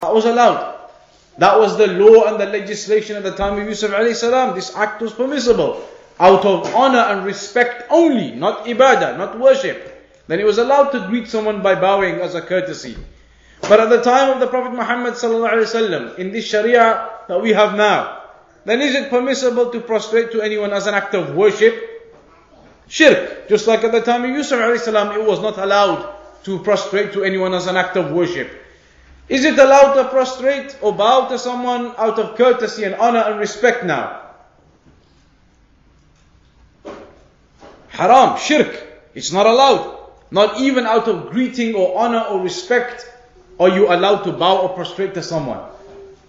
That was allowed. That was the law and the legislation at the time of Yusuf alayhi salam. This act was permissible out of honor and respect only, not ibadah, not worship. Then it was allowed to greet someone by bowing as a courtesy. But at the time of the Prophet Muhammad sallallahu alaihi wasallam, in this Sharia that we have now, then is it permissible to prostrate to anyone as an act of worship? Shirk. Just like at the time of Yusuf alayhi salam, it was not allowed to prostrate to anyone as an act of worship. Is it allowed to prostrate or bow to someone out of courtesy and honor and respect now? Haram, shirk. It's not allowed. Not even out of greeting or honor or respect are you allowed to bow or prostrate to someone.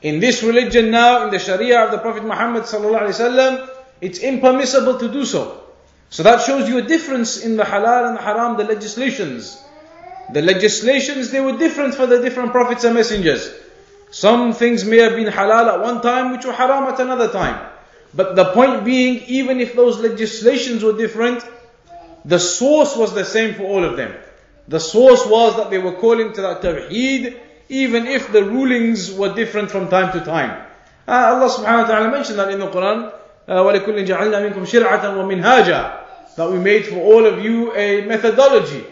In this religion now, in the Sharia of the Prophet Muhammad sallallahu alaihi wasallam, it's impermissible to do so. So that shows you a difference in the halal and the haram, the legislations. The legislations, they were different for the different prophets and messengers. Some things may have been halal at one time, which were haram at another time. But the point being, even if those legislations were different, the source was the same for all of them. The source was that they were calling to that Tawheed, even if the rulings were different from time to time. Allah subhanahu wa ta'ala mentioned that in the Quran, وَلِكُلٍّ جَعَلْنَا مِنْكُمْ شِرْعَةً وَمِنْهَاجًا, that we made for all of you a methodology.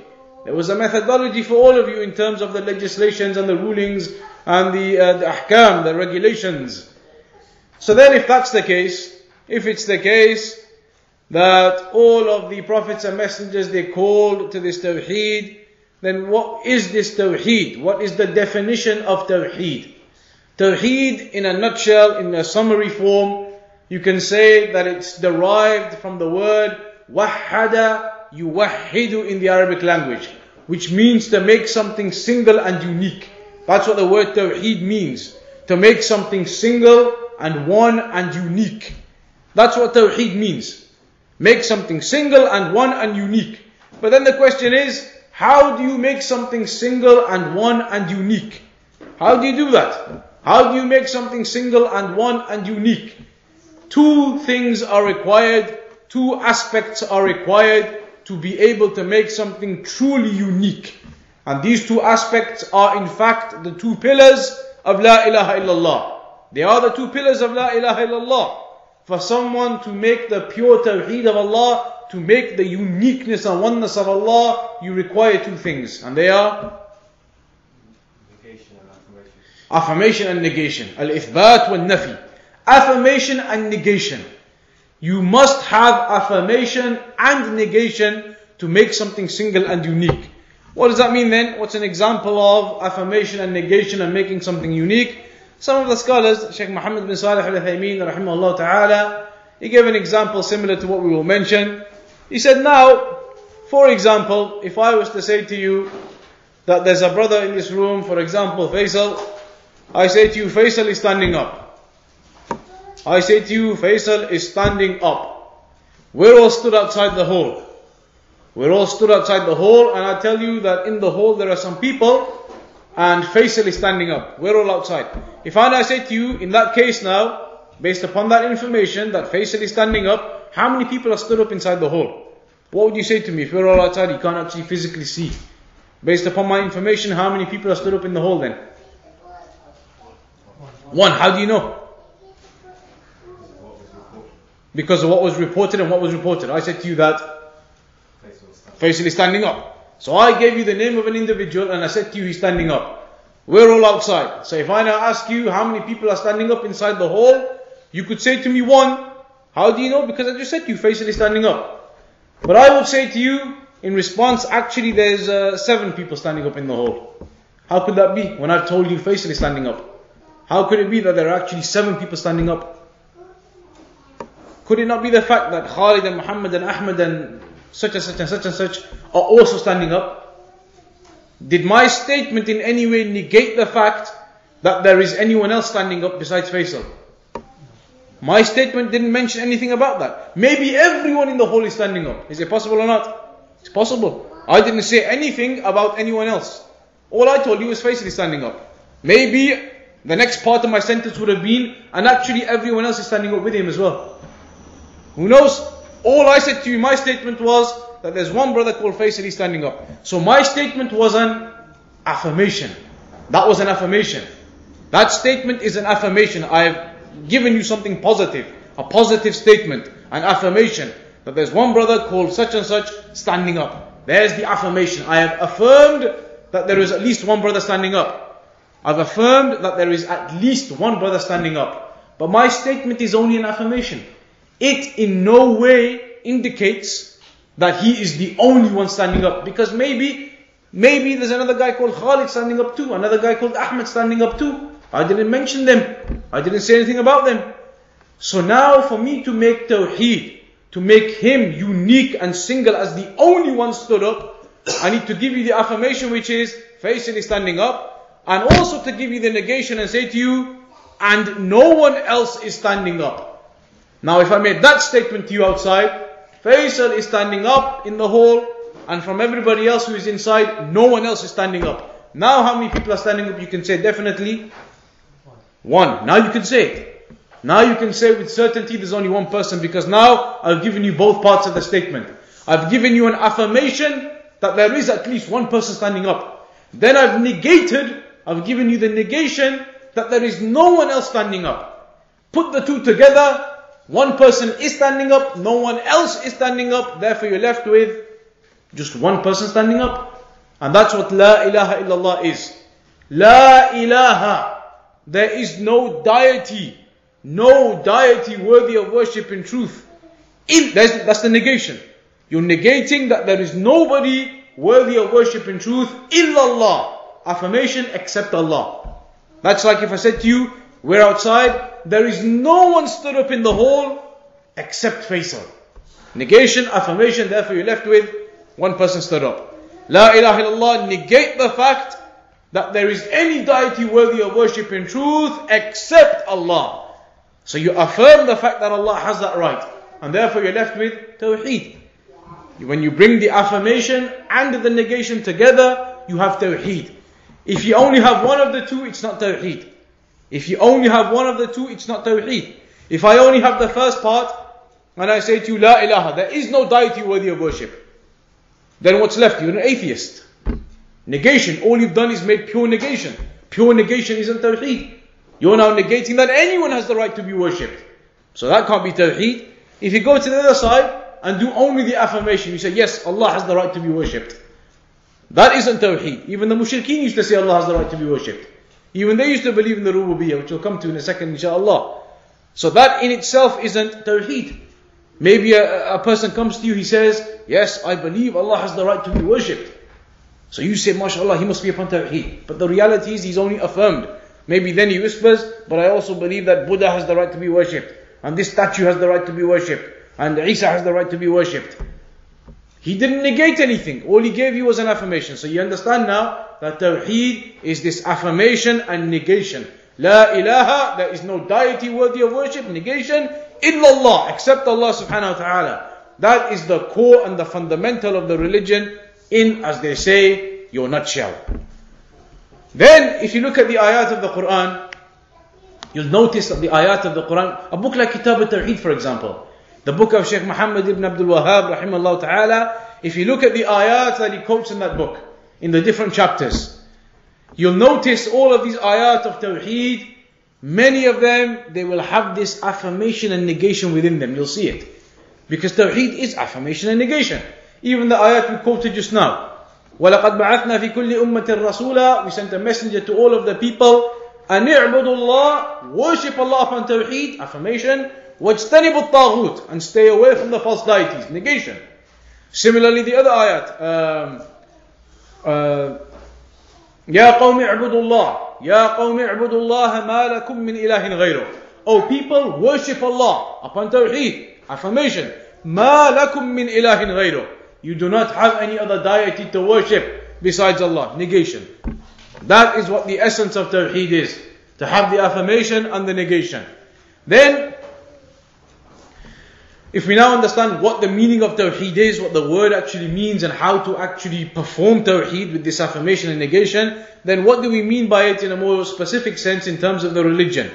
There was a methodology for all of you in terms of the legislations and the rulings and the ahkam, the regulations. So then if that's the case, if it's the case that all of the prophets and messengers, they called to this Tawheed, then what is this Tawheed? What is the definition of Tawheed? Tawheed, in a nutshell, in a summary form, you can say that it's derived from the word wahhada yuwahhidu in the Arabic language, which means to make something single and unique. That's what the word Tawheed means. To make something single and one and unique. That's what Tawheed means. Make something single and one and unique. But then the question is, how do you make something single and one and unique? How do you do that? How do you make something single and one and unique? Two things are required, two aspects are required to be able to make something truly unique. And these two aspects are in fact the two pillars of La ilaha illallah. They are the two pillars of La ilaha illallah. For someone to make the pure Tawheed of Allah, to make the uniqueness and oneness of Allah, you require two things. And they are? Affirmation and negation. Al-ithbat wal-nafi. Affirmation and negation. You must have affirmation and negation to make something single and unique. What does that mean then? What's an example of affirmation and negation and making something unique? Some of the scholars, Sheikh Muhammad bin Salih al-Uthaymeen, rahimahullah ta'ala, he gave an example similar to what we will mention. He said, now, for example, if I was to say to you that there's a brother in this room, for example, Faisal, I say to you, Faisal is standing up. I say to you, Faisal is standing up. We're all stood outside the hall. We're all stood outside the hall, and I tell you that in the hall there are some people, and Faisal is standing up. We're all outside. If I now say to you, in that case now, based upon that information, that Faisal is standing up, how many people are stood up inside the hall? What would you say to me? If we're all outside, you can't actually physically see. Based upon my information, how many people are stood up in the hall then? One. How do you know? Because of what was reported and what was reported. I said to you that Faisal is standing up. So I gave you the name of an individual and I said to you he's standing up. We're all outside. So if I now ask you how many people are standing up inside the hall, you could say to me one. How do you know? Because I just said to you Faisal is standing up. But I would say to you in response, actually there's 7 people standing up in the hall. How could that be when I've told you Faisal is standing up? How could it be that there are actually 7 people standing up? Could it not be the fact that Khalid and Muhammad and Ahmad and such and such and such and such are also standing up? Did my statement in any way negate the fact that there is anyone else standing up besides Faisal? My statement didn't mention anything about that. Maybe everyone in the hall is standing up. Is it possible or not? It's possible. I didn't say anything about anyone else. All I told you was Faisal is standing up. Maybe the next part of my sentence would have been, and actually everyone else is standing up with him as well. Who knows? All I said to you, my statement was that there's one brother called Faisal, he's standing up. So my statement was an affirmation. That was an affirmation. That statement is an affirmation. I have given you something positive, a positive statement, an affirmation, that there's one brother called such and such standing up. There's the affirmation. I have affirmed that there is at least one brother standing up. I've affirmed that there is at least one brother standing up. But my statement is only an affirmation. It in no way indicates that he is the only one standing up. Because maybe there's another guy called Khalid standing up too, another guy called Ahmed standing up too. I didn't mention them. I didn't say anything about them. So now for me to make Tawheed, to make him unique and single as the only one stood up, I need to give you the affirmation, which is Faisal is standing up, and also to give you the negation and say to you, and no one else is standing up. Now if I made that statement to you outside, Faisal is standing up in the hall, and from everybody else who is inside, no one else is standing up. Now how many people are standing up? You can say definitely one. Now you can say it. Now you can say with certainty there's only one person, because now I've given you both parts of the statement. I've given you an affirmation that there is at least one person standing up. Then I've given you the negation that there is no one else standing up. Put the two together, one person is standing up, no one else is standing up, therefore you're left with just one person standing up. And that's what La ilaha illallah is. La ilaha. There is no deity worthy of worship in truth. That's the negation. You're negating that there is nobody worthy of worship in truth, illallah. Affirmation, except Allah. That's like if I said to you, we're outside, there is no one stood up in the hall except Faisal. Negation, affirmation, therefore you're left with one person stood up. La ilaha illallah, negate the fact that there is any deity worthy of worship in truth except Allah. So you affirm the fact that Allah has that right, and therefore you're left with Tawheed. When you bring the affirmation and the negation together, you have Tawheed. If you only have one of the two, it's not Tawheed. If you only have one of the two, it's not Tawheed. If I only have the first part, and I say to you, La ilaha, there is no deity worthy of worship, then what's left? You're an atheist. Negation, all you've done is made pure negation. Pure negation isn't Tawheed. You're now negating that anyone has the right to be worshipped. So that can't be Tawheed. If you go to the other side and do only the affirmation, you say, yes, Allah has the right to be worshipped. That isn't Tawheed. Even the mushrikeen used to say Allah has the right to be worshipped. Even they used to believe in the rububiyyah, which we'll come to in a second, inshaAllah. So that in itself isn't Tawheed. Maybe a person comes to you, he says, yes, I believe Allah has the right to be worshipped. So you say, mashallah, he must be upon Tawheed. But the reality is he's only affirmed. Maybe then he whispers, but I also believe that Buddha has the right to be worshipped, and this statue has the right to be worshipped, and Isa has the right to be worshipped. He didn't negate anything. All he gave you was an affirmation. So you understand now that Tawheed is this affirmation and negation. La ilaha, there is no deity worthy of worship, negation, illallah, except Allah subhanahu wa ta'ala. That is the core and the fundamental of the religion in, as they say, your nutshell. Then, if you look at the ayat of the Quran, you'll notice that the ayat of the Quran, a book like Kitab al-Tawheed, for example, the book of Shaykh Muhammad ibn Abdul Wahhab, rahimahullah ta'ala, if you look at the ayat that he quotes in that book, in the different chapters, you'll notice all of these ayat of Tawheed, many of them, they will have this affirmation and negation within them. You'll see it. Because Tawheed is affirmation and negation. Even the ayat we quoted just now. وَلَقَدْ بَعَثْنَا فِي كُلِّ أُمَّةٍ رَسُولًا, we sent a messenger to all of the people, أَنِ اعْبُدُوا اللَّهِ, worship Allah upon Tawheed, affirmation, وَاجْتَنِبُوا الطَّاغُوتِ, and stay away from the false deities, negation. Similarly, the other ayat, يَا قَوْمِ اعْبُدُوا اللَّهِ, يَا قَوْمِ اعْبُدُوا اللَّهَ مَا لَكُم مِّنْ إِلَهٍ غَيْرُهُ. O people, worship Allah upon Tawheed, affirmation, مَا لَكُم مِّنْ إِلَهٍ غَيْرُهُ. You do not have any other deity to worship besides Allah. Negation. That is what the essence of Tawheed is. To have the affirmation and the negation. Then, if we now understand what the meaning of Tawheed is, what the word actually means, and how to actually perform Tawheed with this affirmation and negation, then what do we mean by it in a more specific sense in terms of the religion?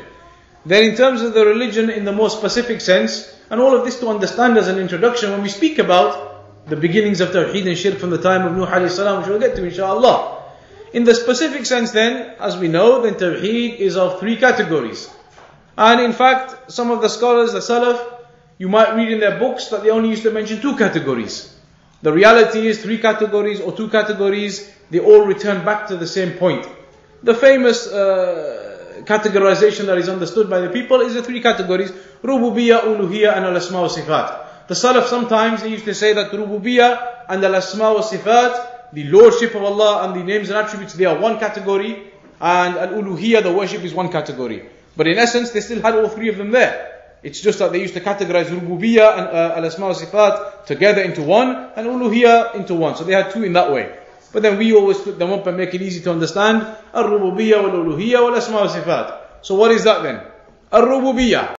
Then in terms of the religion in the more specific sense, and all of this to understand as an introduction, when we speak about the beginnings of Tawheed and Shirk from the time of Nuh alayhi salam, which we'll get to inshaAllah. In the specific sense then, as we know, then Tawheed is of 3 categories. And in fact, some of the scholars, the Salaf, you might read in their books that they only used to mention 2 categories. The reality is 3 categories or 2 categories, they all return back to the same point. The famous categorization that is understood by the people is the 3 categories: Rububiyyah, Uluhiyyah and Al-Asma wa Sifat. The Salaf sometimes they used to say that Rububiyyah and Al-Asma wa Sifat, the Lordship of Allah and the names and attributes, they are 1 category, and Al-Uluhiyyah, the worship, is 1 category. But in essence, they still had all 3 of them there. It's just that they used to categorize Rububiyyah and Al-Asma wa Sifat together into 1, and Uluhiyyah into 1. So they had 2 in that way. But then we always put them up and make it easy to understand. Al-Rububiyyah wal-Uluhiyyah wal-Asma wa Sifat. So what is that then? Al-Rububiyyah.